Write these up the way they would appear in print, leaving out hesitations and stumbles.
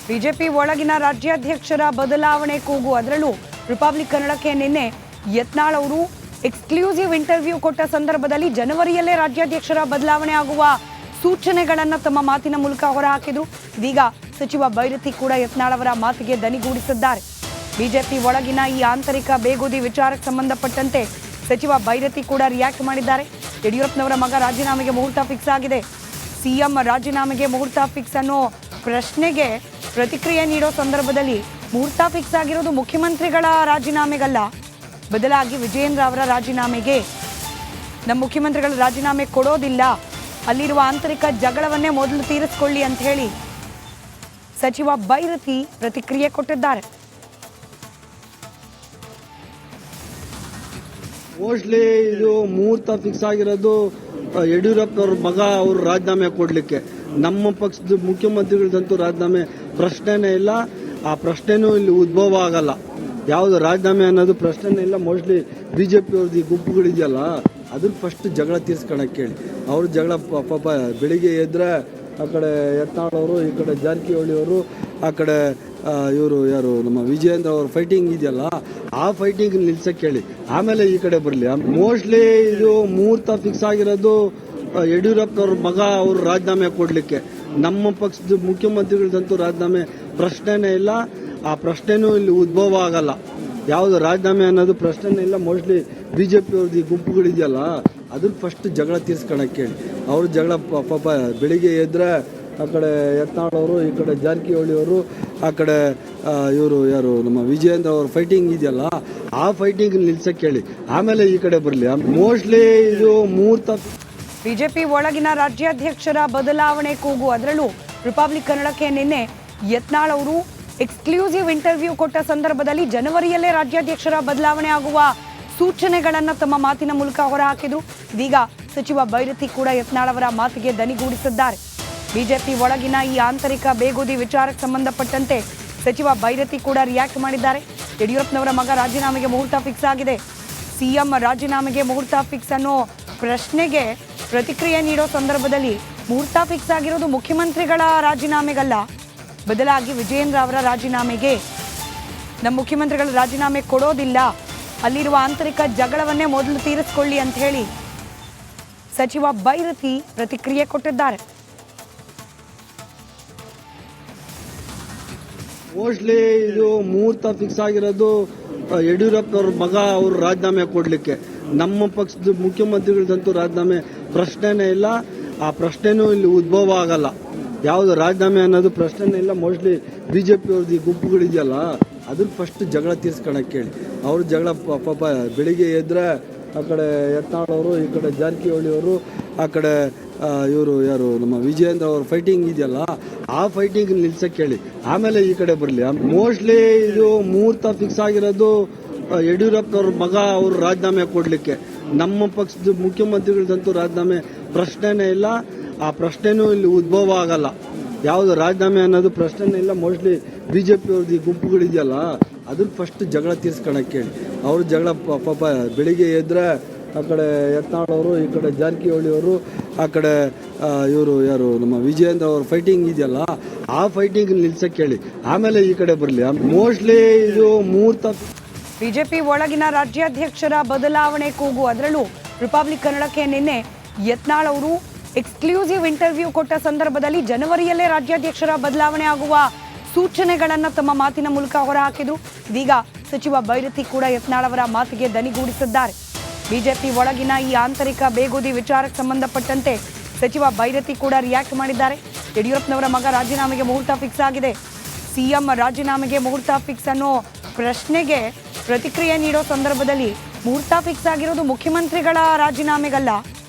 BJP ಒಳಗಿನ ರಾಜ್ಯಾಧ್ಯಕ್ಷರ ಬದಲಾವಣೆ ಕೂಗು. ಅದರಲ್ಲೂ ರಿಪಬ್ಲಿಕ್ ಕನ್ನಡಕ್ಕೆ ನಿನ್ನೆ ಯತ್ನಾಳ್ ಅವರು ಎಕ್ಸ್ಕ್ಲೂಸಿವ್ ಇಂಟರ್ವ್ಯೂ ಕೊಟ್ಟ ಸಂದರ್ಭದಲ್ಲಿ ಜನವರಿಯಲ್ಲೇ ರಾಜ್ಯಾಧ್ಯಕ್ಷರ ಬದಲಾವಣೆ ಆಗುವ ಸೂಚನೆಗಳನ್ನು ತಮ್ಮ ಮಾತಿನ ಮೂಲಕ ಹೊರಹಾಕಿದ್ರು. ಇದೀಗ ಸಚಿವ ಬೈರತಿ ಕೂಡ ಯತ್ನಾಳ್ ಅವರ ಮಾತಿಗೆ ದನಿಗೂಡಿಸಿದ್ದಾರೆ. ಬಿಜೆಪಿ ಒಳಗಿನ ಈ ಆಂತರಿಕ ಬೇಗುದಿ ವಿಚಾರಕ್ಕೆ ಸಂಬಂಧಪಟ್ಟಂತೆ ಸಚಿವ ಬೈರತಿ ಕೂಡ ರಿಯಾಕ್ಟ್ ಮಾಡಿದ್ದಾರೆ. ಯಡಿಯೂರಪ್ಪನವರ ಮಗ ರಾಜೀನಾಮೆಗೆ ಮುಹೂರ್ತ ಫಿಕ್ಸ್ ಆಗಿದೆ. ಸಿಎಂ ರಾಜೀನಾಮೆಗೆ ಮುಹೂರ್ತ ಫಿಕ್ಸ್ ಅನ್ನೋ ಪ್ರಶ್ನೆಗೆ ಪ್ರತಿಕ್ರಿಯೆ ನೀಡೋ ಸಂದರ್ಭದಲ್ಲಿ ಮುಹೂರ್ತ ಫಿಕ್ಸ್ ಆಗಿರೋದು ಮುಖ್ಯಮಂತ್ರಿಗಳ ರಾಜೀನಾಮೆಗಲ್ಲ, ಬದಲಾಗಿ ವಿಜಯೇಂದ್ರ ಅವರ ರಾಜೀನಾಮೆಗೆ. ನಮ್ಮ ಮುಖ್ಯಮಂತ್ರಿಗಳು ರಾಜೀನಾಮೆ ಕೊಡೋದಿಲ್ಲ, ಅಲ್ಲಿರುವ ಆಂತರಿಕ ಜಗಳವನ್ನೇ ಮೊದಲು ತೀರಿಸಿಕೊಳ್ಳಿ ಅಂತ ಹೇಳಿ ಸಚಿವ ಬೈರತಿ ಪ್ರತಿಕ್ರಿಯೆ ಕೊಟ್ಟಿದ್ದಾರೆ. ಮೋಸ್ಟ್ಲಿ ಇದು ಮುಹೂರ್ತ ಫಿಕ್ಸ್ ಆಗಿರೋದು ಯಡಿಯೂರಪ್ಪನವ್ರ ಮಗ ಅವರು ರಾಜೀನಾಮೆ ಕೊಡ್ಲಿಕ್ಕೆ. ನಮ್ಮ ಪಕ್ಷದ ಮುಖ್ಯಮಂತ್ರಿಗಳದಂತೂ ರಾಜೀನಾಮೆ ಪ್ರಶ್ನೆನೇ ಇಲ್ಲ, ಆ ಪ್ರಶ್ನೆನೂ ಇಲ್ಲಿ ಉದ್ಭವ ಆಗಲ್ಲ. ಯಾವುದು ರಾಜೀನಾಮೆ ಅನ್ನೋದು ಪ್ರಶ್ನೆನೇ ಇಲ್ಲ. ಮೋಸ್ಟ್ಲಿ ಬಿಜೆಪಿ ಅವ್ರದ್ದು ಈ ಗುಂಪುಗಳಿದೆಯಲ್ಲ ಅದ್ರ ಫಸ್ಟ್ ಜಗಳ ತೀರ್ಸ್ಕೊಳಕ್ಕೆ ಹೇಳಿ. ಅವ್ರ ಜಗಳ ಪಾಪ ಬೆಳಿಗ್ಗೆ ಎದ್ರೆ ಆ ಕಡೆ ಯತ್ನಾಳ್ ಅವರು, ಈ ಕಡೆ ಜಾರಕಿಹೊಳಿ ಅವರು, ಆ ಕಡೆ ಇವರು ಯಾರು ನಮ್ಮ ವಿಜಯೇಂದ್ರ ಅವ್ರ ಫೈಟಿಂಗ್ ಇದೆಯಲ್ಲ ಆ ಫೈಟಿಂಗ್ ನಿಲ್ಸಕ್ಕೆ ಹೇಳಿ, ಆಮೇಲೆ ಈ ಕಡೆ ಬರಲಿ. ಮೋಸ್ಟ್ಲಿ ಇದು ಮುಹೂರ್ತ ಫಿಕ್ಸ್ ಆಗಿರೋದು ಯಡಿಯೂರಪ್ಪನವ್ರ ಮಗ ಅವರು ರಾಜೀನಾಮೆ ಕೊಡ್ಲಿಕ್ಕೆ. ನಮ್ಮ ಪಕ್ಷದ ಮುಖ್ಯಮಂತ್ರಿಗಳದಂತೂ ರಾಜೀನಾಮೆ ಪ್ರಶ್ನೆನೇ ಇಲ್ಲ, ಆ ಪ್ರಶ್ನೆನೂ ಇಲ್ಲಿ ಉದ್ಭವ ಆಗಲ್ಲ. ಯಾವುದು ರಾಜೀನಾಮೆ ಅನ್ನೋದು ಪ್ರಶ್ನೆನೇ ಇಲ್ಲ. ಮೋಸ್ಟ್ಲಿ ಬಿಜೆಪಿ ಅವ್ರದ್ದು ಈ ಗುಂಪುಗಳಿದೆಯಲ್ಲ ಅದ್ರ ಫಸ್ಟ್ ಜಗಳ ತೀರ್ಸ್ಕೊಳಕ್ಕೆ ಹೇಳಿ. ಅವ್ರ ಜಗಳ ಪಾಪ ಬೆಳಿಗ್ಗೆ ಎದ್ರೆ ಆ ಕಡೆ ಯತ್ನಾಳ್ ಅವರು, ಈ ಕಡೆ ಜಾರಕಿಹೊಳಿ ಅವರು, ಆ ಕಡೆ ಇವರು ಯಾರು ನಮ್ಮ ವಿಜಯೇಂದ್ರ ಅವ್ರ ಫೈಟಿಂಗ್ ಇದೆಯಲ್ಲ ಆ ಫೈಟಿಂಗ್ ನಿಲ್ಸಕ್ಕೆ ಹೇಳಿ, ಆಮೇಲೆ ಈ ಕಡೆ ಬರಲಿ. ಮೋಸ್ಟ್ಲಿ ಇದು ಮುಹೂರ್ತ. ಬಿಜೆಪಿ ಒಳಗಿನ ರಾಜ್ಯಾಧ್ಯಕ್ಷರ ಬದಲಾವಣೆ ಕೂಗು. ಅದರಲ್ಲೂ ರಿಪಬ್ಲಿಕ್ ಕನ್ನಡಕ್ಕೆ ನಿನ್ನೆ ಯತ್ನಾಳ್ ಅವರು ಎಕ್ಸ್ಕ್ಲೂಸಿವ್ ಇಂಟರ್ವ್ಯೂ ಕೊಟ್ಟ ಸಂದರ್ಭದಲ್ಲಿ ಜನವರಿಯಲ್ಲೇ ರಾಜ್ಯಾಧ್ಯಕ್ಷರ ಬದಲಾವಣೆ ಆಗುವ ಸೂಚನೆಗಳನ್ನು ತಮ್ಮ ಮಾತಿನ ಮೂಲಕ ಹೊರಹಾಕಿದ್ರು. ಇದೀಗ ಸಚಿವ ಬೈರತಿ ಕೂಡ ಯತ್ನಾಳ್ ಅವರ ಮಾತಿಗೆ ದನಿಗೂಡಿಸಿದ್ದಾರೆ. ಬಿಜೆಪಿ ಒಳಗಿನ ಈ ಆಂತರಿಕ ಬೇಗುದಿ ವಿಚಾರಕ್ಕೆ ಸಂಬಂಧಪಟ್ಟಂತೆ ಸಚಿವ ಬೈರತಿ ಕೂಡ ರಿಯಾಕ್ಟ್ ಮಾಡಿದ್ದಾರೆ. ಯಡಿಯೂರಪ್ಪನವರ ಮಗ ರಾಜೀನಾಮೆಗೆ ಮುಹೂರ್ತ ಫಿಕ್ಸ್ ಆಗಿದೆ. ಸಿಎಂ ರಾಜೀನಾಮೆಗೆ ಮುಹೂರ್ತ ಫಿಕ್ಸ್ ಅನ್ನೋ ಪ್ರಶ್ನೆಗೆ ಪ್ರತಿಕ್ರಿಯೆ ನೀಡೋ ಸಂದರ್ಭದಲ್ಲಿ ಮುಹೂರ್ತ ಫಿಕ್ಸ್ ಆಗಿರೋದು ಮುಖ್ಯಮಂತ್ರಿಗಳ ರಾಜೀನಾಮೆಗಲ್ಲ, ಬದಲಾಗಿ ವಿಜಯೇಂದ್ರ ಅವರ ರಾಜೀನಾಮೆಗೆ. ನಮ್ಮ ಮುಖ್ಯಮಂತ್ರಿಗಳು ರಾಜೀನಾಮೆ ಕೊಡೋದಿಲ್ಲ, ಅಲ್ಲಿರುವ ಆಂತರಿಕ ಜಗಳವನ್ನೇ ಮೊದಲು ತೀರಿಸಿಕೊಳ್ಳಿ ಅಂತ ಹೇಳಿ ಸಚಿವ ಬೈರತಿ ಪ್ರತಿಕ್ರಿಯೆ ಕೊಟ್ಟಿದ್ದಾರೆ. ಮೋಸ್ಟ್ಲಿ ಇದು ಮುಹೂರ್ತ ಫಿಕ್ಸ್ ಆಗಿರೋದು ಯಡಿಯೂರಪ್ಪನವ್ರ ಮಗ ಅವರು ರಾಜೀನಾಮೆ ಕೊಡ್ಲಿಕ್ಕೆ. ನಮ್ಮ ಪಕ್ಷದ ಮುಖ್ಯಮಂತ್ರಿಗಳದಂತೂ ರಾಜೀನಾಮೆ ಪ್ರಶ್ನೆನೇ ಇಲ್ಲ, ಆ ಪ್ರಶ್ನೆನೂ ಇಲ್ಲಿ ಉದ್ಭವ ಆಗಲ್ಲ. ಯಾವುದು ರಾಜೀನಾಮೆ ಅನ್ನೋದು ಪ್ರಶ್ನೆನೇ ಇಲ್ಲ. ಮೋಸ್ಟ್ಲಿ ಬಿಜೆಪಿ ಅವ್ರದ್ದು ಈ ಗುಂಪುಗಳಿದೆಯಲ್ಲ ಅದ್ರ ಫಸ್ಟ್ ಜಗಳ ತೀರ್ಸ್ಕೊಳಕ್ಕೆ ಹೇಳಿ. ಅವ್ರ ಜಗಳ ಪಾಪ ಬೆಳಿಗ್ಗೆ ಎದ್ರೆ ಆ ಕಡೆ ಯತ್ನಾಳ್ ಅವರು, ಈ ಕಡೆ ಜಾರಕಿಹೊಳಿ ಅವರು, ಆ ಕಡೆ ಇವರು ಯಾರು ನಮ್ಮ ವಿಜಯೇಂದ್ರ ಅವ್ರ ಫೈಟಿಂಗ್ ಇದೆಯಲ್ಲ ಆ ಫೈಟಿಂಗ್ ನಿಲ್ಸಕ್ಕೆ ಹೇಳಿ, ಆಮೇಲೆ ಈ ಕಡೆ ಬರಲಿ. ಮೋಸ್ಟ್ಲಿ ಇದು ಮುಹೂರ್ತ ಫಿಕ್ಸ್ ಆಗಿರೋದು ಯಡಿಯೂರಪ್ಪನವ್ರ ಮಗ ಅವರು ರಾಜೀನಾಮೆ ಕೊಡ್ಲಿಕ್ಕೆ. ನಮ್ಮ ಪಕ್ಷದ ಮುಖ್ಯಮಂತ್ರಿಗಳದಂತೂ ರಾಜೀನಾಮೆ ಪ್ರಶ್ನೆನೇ ಇಲ್ಲ, ಆ ಪ್ರಶ್ನೆನೂ ಇಲ್ಲಿ ಉದ್ಭವ ಆಗಲ್ಲ. ಯಾವುದು ರಾಜೀನಾಮೆ ಅನ್ನೋದು ಪ್ರಶ್ನೆನೇ ಇಲ್ಲ. ಮೋಸ್ಟ್ಲಿ ಬಿಜೆಪಿ ಅವ್ರದ್ದು ಈ ಗುಂಪುಗಳಿದೆಯಲ್ಲ ಅದ್ರ ಫಸ್ಟ್ ಜಗಳ ತೀರ್ಸ್ಕೊಳಕ್ಕೆ ಹೇಳಿ. ಅವ್ರ ಜಗಳ ಪಾಪ ಬೆಳಿಗ್ಗೆ ಎದ್ರೆ ಆ ಕಡೆ ಯತ್ನಾಳ್ ಅವರು, ಈ ಕಡೆ ಜಾರಕಿಹೊಳಿ ಅವರು, ಆ ಕಡೆ ಇವರು ಯಾರು ನಮ್ಮ ವಿಜಯೇಂದ್ರ ಅವ್ರ ಫೈಟಿಂಗ್ ಇದೆಯಲ್ಲ ಆ ಫೈಟಿಂಗ್ ನಿಲ್ಸಕ್ಕೆ ಹೇಳಿ, ಆಮೇಲೆ ಈ ಕಡೆ ಬರಲಿ. ಮೋಸ್ಟ್ಲಿ ಇದು ಮುಹೂರ್ತ. ಬಿಜೆಪಿ ಒಳಗಿನ ರಾಜ್ಯಾಧ್ಯಕ್ಷರ ಬದಲಾವಣೆ ಕೂಗು. ಅದರಲ್ಲೂ ರಿಪಬ್ಲಿಕ್ ಕನ್ನಡಕ್ಕೆ ನಿನ್ನೆ ಯತ್ನಾಳ್ ಅವರು ಎಕ್ಸ್ಕ್ಲೂಸಿವ್ ಇಂಟರ್ವ್ಯೂ ಕೊಟ್ಟ ಸಂದರ್ಭದಲ್ಲಿ ಜನವರಿಯಲ್ಲೇ ರಾಜ್ಯಾಧ್ಯಕ್ಷರ ಬದಲಾವಣೆ ಆಗುವ ಸೂಚನೆಗಳನ್ನು ತಮ್ಮ ಮಾತಿನ ಮೂಲಕ ಹೊರಹಾಕಿದ್ರು. ಇದೀಗ ಸಚಿವ ಬೈರತಿ ಕೂಡ ಯತ್ನಾಳ್ ಅವರ ಮಾತಿಗೆ ದನಿಗೂಡಿಸಿದ್ದಾರೆ. ಬಿಜೆಪಿ ಒಳಗಿನ ಈ ಆಂತರಿಕ ಬೇಗುದಿ ವಿಚಾರಕ್ಕೆ ಸಂಬಂಧಪಟ್ಟಂತೆ ಸಚಿವ ಬೈರತಿ ಕೂಡ ರಿಯಾಕ್ಟ್ ಮಾಡಿದ್ದಾರೆ. ಯಡಿಯೂರಪ್ಪನವರ ಮಗ ರಾಜೀನಾಮೆಗೆ ಮುಹೂರ್ತ ಫಿಕ್ಸ್ ಆಗಿದೆ. ಸಿಎಂ ರಾಜೀನಾಮೆಗೆ ಮುಹೂರ್ತ ಫಿಕ್ಸ್ ಅನ್ನೋ ಪ್ರಶ್ನೆಗೆ ಪ್ರತಿಕ್ರಿಯೆ ನೀಡೋ ಸಂದರ್ಭದಲ್ಲಿ ಮುಹೂರ್ತ ಫಿಕ್ಸ್ ಆಗಿರೋದು ಮುಖ್ಯಮಂತ್ರಿಗಳ ರಾಜೀನಾಮೆಗಲ್ಲ,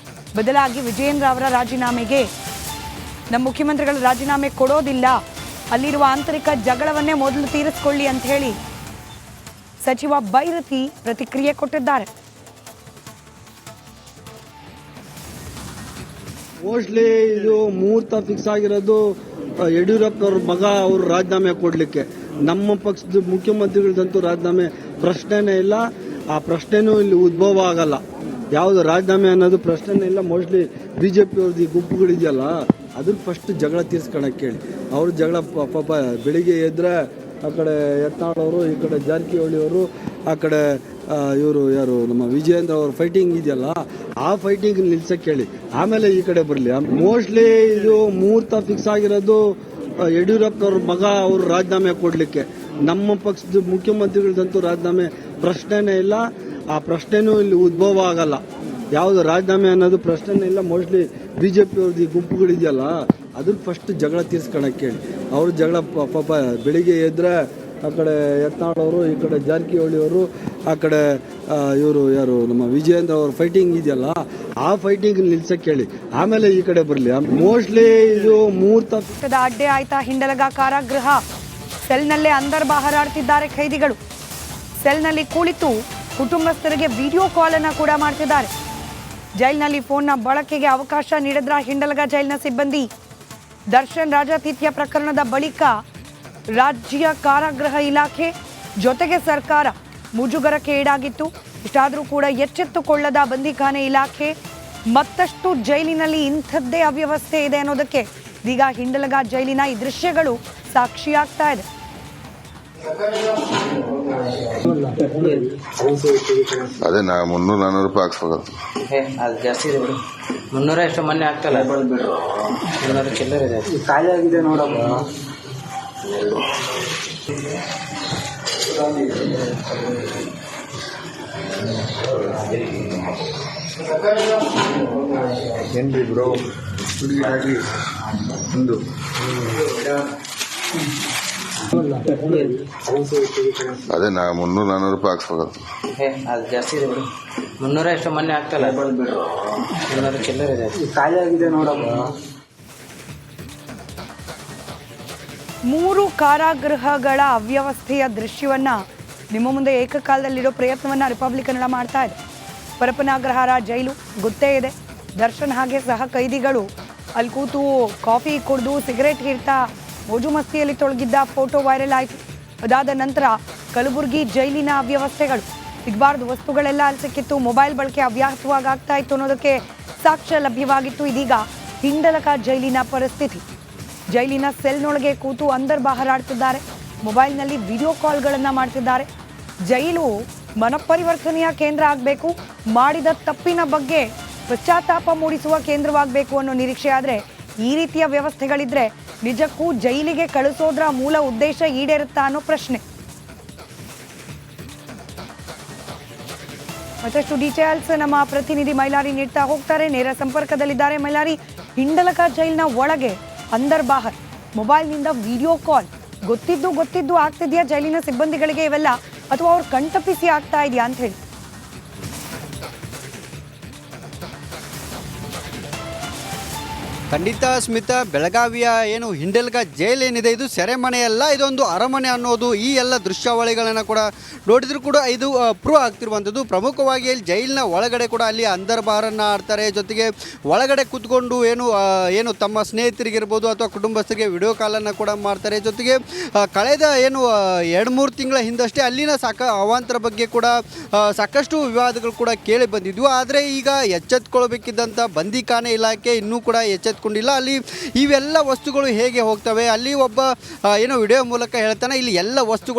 ಬದಲಾಗಿ ವಿಜಯೇಂದ್ರ ಅವರ ರಾಜೀನಾಮೆಗೆ. ನಮ್ಮ ಮುಖ್ಯಮಂತ್ರಿಗಳು ರಾಜೀನಾಮೆ ಕೊಡೋದಿಲ್ಲ, ಅಲ್ಲಿರುವ ಆಂತರಿಕ ಜಗಳವನ್ನೇ ಮೊದಲು ತೀರಿಸಿಕೊಳ್ಳಿ ಅಂತ ಹೇಳಿ ಸಚಿವ ಬೈರತಿ ಪ್ರತಿಕ್ರಿಯೆ ಕೊಟ್ಟಿದ್ದಾರೆ. ಮೋಸ್ಟ್ಲಿ ಇದು ಮುಹೂರ್ತ ಫಿಕ್ಸ್ ಆಗಿರೋದು ಯಡಿಯೂರಪ್ಪನವ್ರ ಮಗ ಅವರು ರಾಜೀನಾಮೆ ಕೊಡ್ಲಿಕ್ಕೆ. ನಮ್ಮ ಪಕ್ಷದ ಮುಖ್ಯಮಂತ್ರಿಗಳದಂತೂ ರಾಜೀನಾಮೆ ಪ್ರಶ್ನೆನೇ ಇಲ್ಲ, ಆ ಪ್ರಶ್ನೆನೂ ಇಲ್ಲಿ ಉದ್ಭವ ಆಗಲ್ಲ. ಯಾವುದು ರಾಜೀನಾಮೆ ಅನ್ನೋದು ಪ್ರಶ್ನೆನೇ ಇಲ್ಲ. ಮೋಸ್ಟ್ಲಿ ಬಿಜೆಪಿ ಅವ್ರದ್ದು ಈ ಗುಂಪುಗಳಿದೆಯಲ್ಲ ಅದನ್ನ ಫಸ್ಟ್ ಜಗಳ ತೀರ್ಸ್ಕೊಳಕ್ಕೆ ಹೇಳಿ. ಅವ್ರ ಜಗಳ ಪಾಪ ಬೆಳಿಗ್ಗೆ ಎದ್ರೆ ಆ ಕಡೆ ಯತ್ನಾಳ್ ಅವರು, ಈ ಕಡೆ ಜಾರಕಿಹೊಳಿ ಅವರು, ಆ ಕಡೆ ಇವರು ಯಾರು ನಮ್ಮ ವಿಜಯೇಂದ್ರ ಅವ್ರ ಫೈಟಿಂಗ್ ಇದೆಯಲ್ಲ, ಆ ಫೈಟಿಂಗ್ ನಿಲ್ಸಕ್ಕೆ ಹೇಳಿ, ಆಮೇಲೆ ಈ ಕಡೆ ಬರಲಿ. ಮೋಸ್ಟ್ಲಿ ಇದು ಮುಹೂರ್ತ ಫಿಕ್ಸ್ ಆಗಿರೋದು ಯಡಿಯೂರಪ್ಪನವ್ರ ಮಗ ಅವರು ರಾಜೀನಾಮೆ ಕೊಡಲಿಕ್ಕೆ. ನಮ್ಮ ಪಕ್ಷದ ಮುಖ್ಯಮಂತ್ರಿಗಳದಂತೂ ರಾಜೀನಾಮೆ ಪ್ರಶ್ನೆನೇ ಇಲ್ಲ, ಆ ಪ್ರಶ್ನೆನೂ ಇಲ್ಲಿ ಉದ್ಭವ ಆಗಲ್ಲ. ಯಾವುದು ರಾಜೀನಾಮೆ ಅನ್ನೋದು ಪ್ರಶ್ನೆನೇ ಇಲ್ಲ. ಮೋಸ್ಟ್ಲಿ BJP ಅವ್ರದ್ದು ಈ ಗುಂಪುಗಳಿದೆಯಲ್ಲ, ಅದನ್ನ ಫಸ್ಟ್ ಜಗಳ ತೀರ್ಸ್ಕೊಳಕ್ಕೆ ಹೇಳಿ. ಅವ್ರ ಜಗಳ ಪಾಪ ಬೆಳಿಗ್ಗೆ ಎದ್ರೆ ಆ ಕಡೆ ಯತ್ನಾಳ್ ಅವರು, ಈ ಕಡೆ ಜಾರಕಿಹೊಳಿ ಅವರು, ಆ ಕಡೆ ಇವರು ಯಾರು ನಮ್ಮ ವಿಜಯೇಂದ್ರ ಅವ್ರ ಫೈಟಿಂಗ್ ಇದೆಯಲ್ಲ, ಆ ಫೈಟಿಂಗ್ ನಿಲ್ಸಕ್ಕೆ ಹೇಳಿ, ಆಮೇಲೆ ಈ ಕಡೆ ಬರಲಿ. ಮೋಸ್ಟ್ಲಿ ಇದು ಮುಹೂರ್ತ ಅಡ್ಡೆ ಆಯ್ತಾ ಹಿಂಡಲಗ ಕಾರಾಗೃಹ. ಸೆಲ್ನಲ್ಲೇ ಅಂದರ್ ಬಾಹರಾಡ್ತಿದ್ದಾರೆ ಖೈದಿಗಳು. ಸೆಲ್ನಲ್ಲಿ ಕುಳಿತು ಕುಟುಂಬಸ್ಥರಿಗೆ ವಿಡಿಯೋ ಕಾಲ್ ಅನ್ನ ಕೂಡ ಮಾಡ್ತಿದ್ದಾರೆ. ಜೈಲಿನಲ್ಲಿ ಫೋನ್ನ ಬಳಕೆಗೆ ಅವಕಾಶ ನೀಡಿದ್ರ ಹಿಂಡಲಗ ಜೈಲಿನ ಸಿಬ್ಬಂದಿ. ದರ್ಶನ್ ರಾಜಾತಿಥ್ಯ ಪ್ರಕರಣದ ಬಳಿಕ ರಾಜ್ಯ ಕಾರಾಗೃಹ ಇಲಾಖೆ ಜೊತೆಗೆ ಸರ್ಕಾರ ಮುಜುಗರಕ್ಕೆ ಈಡಾಗಿತ್ತು. ಇಷ್ಟಾದರೂ ಕೂಡ ಎಚ್ಚೆತ್ತುಕೊಳ್ಳದ ಬಂದಿಖಾನೆ ಇಲಾಖೆ ಮತ್ತಷ್ಟು ಜೈಲಿನಲ್ಲಿ ಇಂಥದ್ದೇ ಅವ್ಯವಸ್ಥೆ ಇದೆ ಅನ್ನೋದಕ್ಕೆ ಇದೀಗ ಹಿಂಡಲಗ ಜೈಲಿನ ಈ ದೃಶ್ಯಗಳು ಸಾಕ್ಷಿಯಾಗ್ತಾ ಇದೆ. ಅದೇ 300-400 ರೂಪಾಯಿ ಹಾಕ್ಸ್ಬೇಕು. ಅದು ಜಾಸ್ತಿ ಇದೆ ಬಿಡು. 300 ಎಷ್ಟು ಮೊನ್ನೆ ಆಗ್ತಲ್ಲ, 300 ಚಿಲ್ಲರೆ ಇದೆ. ಖಾಲಿ ಆಗಿದೆ ನೋಡಮ್ಮ. ಏನ್ರಿ ಬ್ರೋ ಹುಡುಗಿ ಒಂದು ಅದೇ 300-400 ರೂಪಾಯಿ ಹಾಕ್ಸ್ಬೇಕು. ಅದು ಜಾಸ್ತಿ ಇದೆ ಬಿಡು. 300 ಎಷ್ಟು ಮೊನ್ನೆ ಆಗ್ತಲ್ಲ, 300 ಚಿಲ್ಲರೆ ಇದೆ. ಖಾಲಿ ಆಗಿದೆ ನೋಡಮ್ಮ. 3 ಕಾರಾಗೃಹಗಳ ಅವ್ಯವಸ್ಥೆಯ ದೃಶ್ಯವನ್ನ ನಿಮ್ಮ ಮುಂದೆ ಏಕಕಾಲದಲ್ಲಿಡೋ ಪ್ರಯತ್ನವನ್ನ ರಿಪಬ್ಲಿಕ್ ಕನ್ನಡ ಮಾಡ್ತಾ ಇದೆ. ಪರಪನಾಗ್ರಹಾರ ಜೈಲು ಗೊತ್ತೇ ಇದೆ. ದರ್ಶನ್ ಹಾಗೆ ಸಹ ಕೈದಿಗಳು ಅಲ್ಲಿ ಕೂತು ಕಾಫಿ ಕುಡಿದು ಸಿಗರೇಟ್ ಹಿಡ್ತಾ ಮೋಜು ಮಸ್ತಿಯಲ್ಲಿ ತೊಳಗಿದ್ದ ಫೋಟೋ ವೈರಲ್ ಆಯಿತು. ಅದಾದ ನಂತರ ಕಲಬುರಗಿ ಜೈಲಿನ ಅವ್ಯವಸ್ಥೆಗಳು, ಸಿಗಬಾರ್ದು ವಸ್ತುಗಳೆಲ್ಲ ಅಲ್ಲಿ ಸಿಕ್ಕಿತ್ತು, ಮೊಬೈಲ್ ಬಳಕೆ ಅವ್ಯಾಹತವಾಗಿ ಆಗ್ತಾ ಇತ್ತು ಅನ್ನೋದಕ್ಕೆ ಸಾಕ್ಷ್ಯ ಲಭ್ಯವಾಗಿತ್ತು. ಇದೀಗ ಹಿಂಡಲಗ ಜೈಲಿನ ಪರಿಸ್ಥಿತಿ. ಜೈಲಿನ ಸೆಲ್ನೊಳಗೆ ಕೂತು ಅಂದರ್ ಬಾಹರಾಡ್ತಿದ್ದಾರೆ. ಮೊಬೈಲ್ನಲ್ಲಿ ವಿಡಿಯೋ ಕಾಲ್ಗಳನ್ನು ಮಾಡ್ತಿದ್ದಾರೆ. ಜೈಲು ಮನಪರಿವರ್ತನೆಯ ಕೇಂದ್ರ ಆಗಬೇಕು, ಮಾಡಿದ ತಪ್ಪಿನ ಬಗ್ಗೆ ಪಶ್ಚಾತ್ತಾಪ ಮೂಡಿಸುವ ಕೇಂದ್ರವಾಗಬೇಕು ಅನ್ನೋ ನಿರೀಕ್ಷೆ. ಆದರೆ ಈ ರೀತಿಯ ವ್ಯವಸ್ಥೆಗಳಿದ್ರೆ ನಿಜಕ್ಕೂ ಜೈಲಿಗೆ ಕಳಿಸೋದ್ರ ಮೂಲ ಉದ್ದೇಶ ಈಡೇರುತ್ತಾ ಅನ್ನೋ ಪ್ರಶ್ನೆ. ಮತ್ತಷ್ಟು ಡೀಟೇಲ್ಸ್ ನಮ್ಮ ಪ್ರತಿನಿಧಿ ಮೈಲಾರಿ ನೀಡ್ತಾ ಹೋಗ್ತಾರೆ. ನೇರ ಸಂಪರ್ಕದಲ್ಲಿದ್ದಾರೆ ಮೈಲಾರಿ. ಹಿಂಡಲಗ ಜೈಲಿನ ಒಳಗೆ ಅಂದರ್ ಬಾಹರ್, ಮೊಬೈಲ್ನಿಂದ ವಿಡಿಯೋ ಕಾಲ್ ಗೊತ್ತಿದ್ದು ಆಗ್ತಿದ್ಯಾ ಜೈಲಿನ ಸಿಬ್ಬಂದಿಗಳಿಗೆ ಇವೆಲ್ಲ, ಅಥವಾ ಅವ್ರು ಕಣ್ತಪ್ಪಿಸಿ ಆಗ್ತಾ ಇದೆಯಾ ಅಂತ ಹೇಳಿ? ಖಂಡಿತ ಸ್ಮಿತಾ, ಬೆಳಗಾವಿಯ ಏನು ಹಿಂಡಲಗ ಜೈಲ್ ಏನಿದೆ ಇದು ಸೆರೆಮನೆಯಲ್ಲ, ಇದೊಂದು ಅರಮನೆ ಅನ್ನೋದು ಈ ಎಲ್ಲ ದೃಶ್ಯಾವಳಿಗಳನ್ನು ಕೂಡ ನೋಡಿದ್ರು ಕೂಡ ಇದು ಪ್ರೂವ್ ಆಗ್ತಿರುವಂಥದ್ದು. ಪ್ರಮುಖವಾಗಿ ಇಲ್ಲಿ ಜೈಲಿನ ಒಳಗಡೆ ಕೂಡ ಅಲ್ಲಿ ಅಂದರ್ ಬಾರನ್ನು ಆಡ್ತಾರೆ. ಜೊತೆಗೆ ಒಳಗಡೆ ಕೂತ್ಕೊಂಡು ಏನು ತಮ್ಮ ಸ್ನೇಹಿತರಿಗಿರ್ಬೋದು ಅಥವಾ ಕುಟುಂಬಸ್ಥರಿಗೆ ವಿಡಿಯೋ ಕಾಲನ್ನು ಕೂಡ ಮಾಡ್ತಾರೆ. ಜೊತೆಗೆ ಕಳೆದ 2-3 ತಿಂಗಳ ಹಿಂದಷ್ಟೇ ಅಲ್ಲಿನ ಅವಾಂತರ ಬಗ್ಗೆ ಕೂಡ ಸಾಕಷ್ಟು ವಿವಾದಗಳು ಕೂಡ ಕೇಳಿ ಬಂದಿದ್ವು. ಆದರೆ ಈಗ ಎಚ್ಚೆತ್ಕೊಳ್ಬೇಕಿದ್ದಂಥ ಬಂದಿಖಾನೆ ಇಲಾಖೆ ಇನ್ನೂ ಕೂಡ ಎಚ್ಚೆತ್ಕೊಂಡಿಲ್ಲ. ಅಲ್ಲಿ ಇವೆಲ್ಲ ವಸ್ತುಗಳು ಹೇಗೆ ಹೋಗ್ತವೆ, ಅಲ್ಲಿ ಒಬ್ಬ ವಿಡಿಯೋ ಮೂಲಕ ಹೇಳ್ತಾನೆ ಇಲ್ಲಿ ಎಲ್ಲ ವಸ್ತುಗಳು